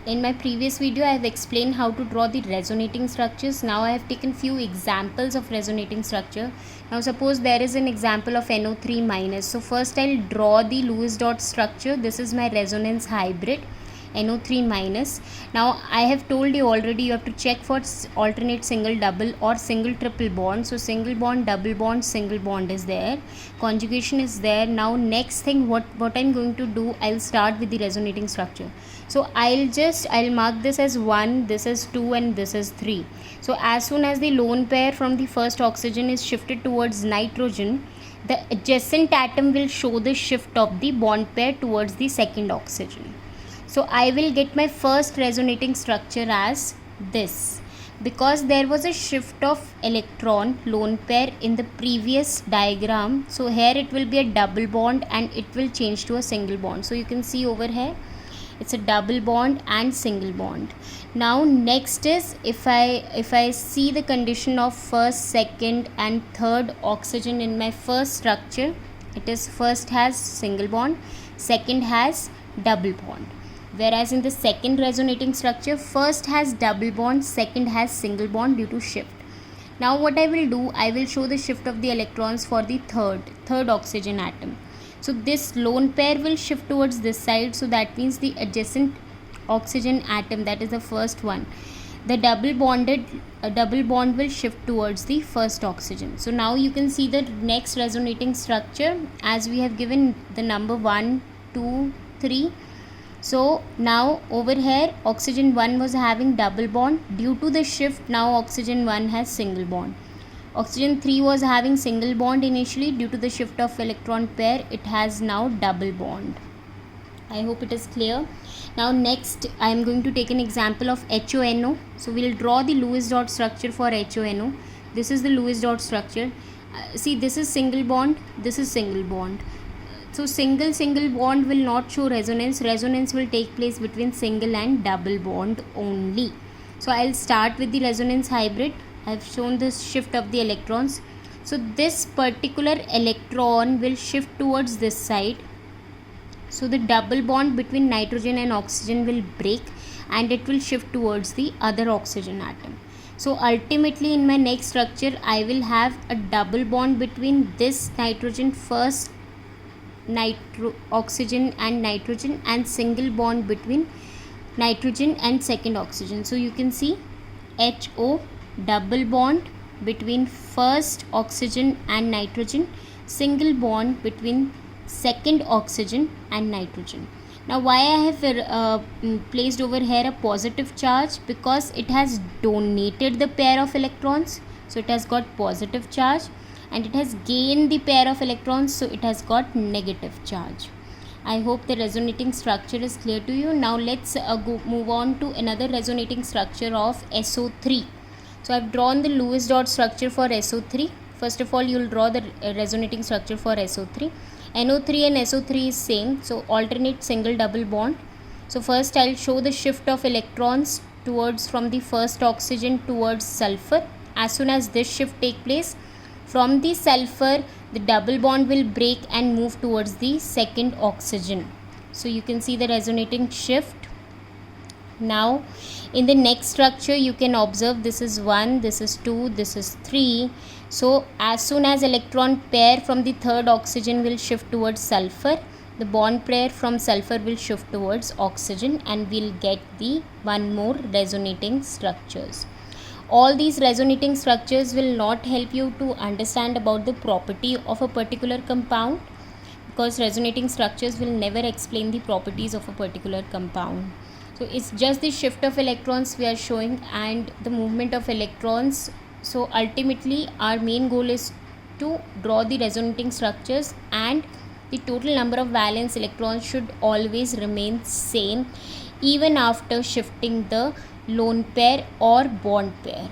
In my previous video, I have explained how to draw the resonating structures. Now I have taken few examples of resonating structure. Now suppose there is an example of NO3 minus. So first I'll draw the Lewis dot structure. This is my resonance hybrid NO3 minus. Now I have told you already, you have to check for alternate single double or single triple bond. So single bond, double bond, single bond is there, conjugation is there. Now next thing, what I'm going to do, I'll start with the resonating structure. So I'll mark this as 1, this is 2, and this is 3. So as soon as the lone pair from the first oxygen is shifted towards nitrogen, the adjacent atom will show the shift of the bond pair towards the second oxygen. So I will get my first resonating structure as this, because there was a shift of electron lone pair in the previous diagram. So here it will be a double bond and it will change to a single bond. So you can see over here it's a double bond and single bond. Now next is, if I see the condition of first, second and third oxygen in my first structure, it is first has single bond, second has double bond. Whereas in the second resonating structure, first has double bond, second has single bond due to shift. Now what I will do, I will show the shift of the electrons for the third oxygen atom. So this lone pair will shift towards this side, so that means the adjacent oxygen atom, that is the first one, the double bond will shift towards the first oxygen. So now you can see the next resonating structure as we have given the number 1, 2, 3. So now over here oxygen 1 was having double bond. Due to the shift, now oxygen 1 has single bond. Oxygen 3 was having single bond initially. Due to the shift of electron pair, it has now double bond. I hope it is clear. Now next I am going to take an example of HONO. So we will draw the Lewis dot structure for HONO. This is the Lewis dot structure. See, this is single bond, this is single bond. So single bond will not show resonance. Resonance will take place between single and double bond only. So I'll start with the resonance hybrid. I've shown this shift of the electrons. So this particular electron will shift towards this side. So the double bond between nitrogen and oxygen will break and it will shift towards the other oxygen atom. So ultimately in my next structure, I will have a double bond between this nitrogen first oxygen and nitrogen, and single bond between nitrogen and second oxygen. So you can see HO, double bond between first oxygen and nitrogen, single bond between second oxygen and nitrogen. Now why I have placed over here a positive charge? Because it has donated the pair of electrons, so it has got positive charge, and it has gained the pair of electrons, so it has got negative charge. I hope the resonating structure is clear to you. Now let's move on to another resonating structure of SO3. So I have drawn the Lewis dot structure for SO3. First of all, you will draw the resonating structure for SO3. NO3 and SO3 is same, so alternate single double bond. So first I will show the shift of electrons towards from the first oxygen towards sulfur. As soon as this shift take place, from the sulfur the double bond will break and move towards the second oxygen. So you can see the resonating shift. Now in the next structure you can observe this is 1, this is 2, this is 3. So as soon as electron pair from the third oxygen will shift towards sulfur, the bond pair from sulfur will shift towards oxygen, and we'll get the one more resonating structures. All these resonating structures will not help you to understand about the property of a particular compound, because resonating structures will never explain the properties of a particular compound. So it's just the shift of electrons we are showing and the movement of electrons. So ultimately our main goal is to draw the resonating structures, and the total number of valence electrons should always remain same even after shifting the lone pair or bond pair.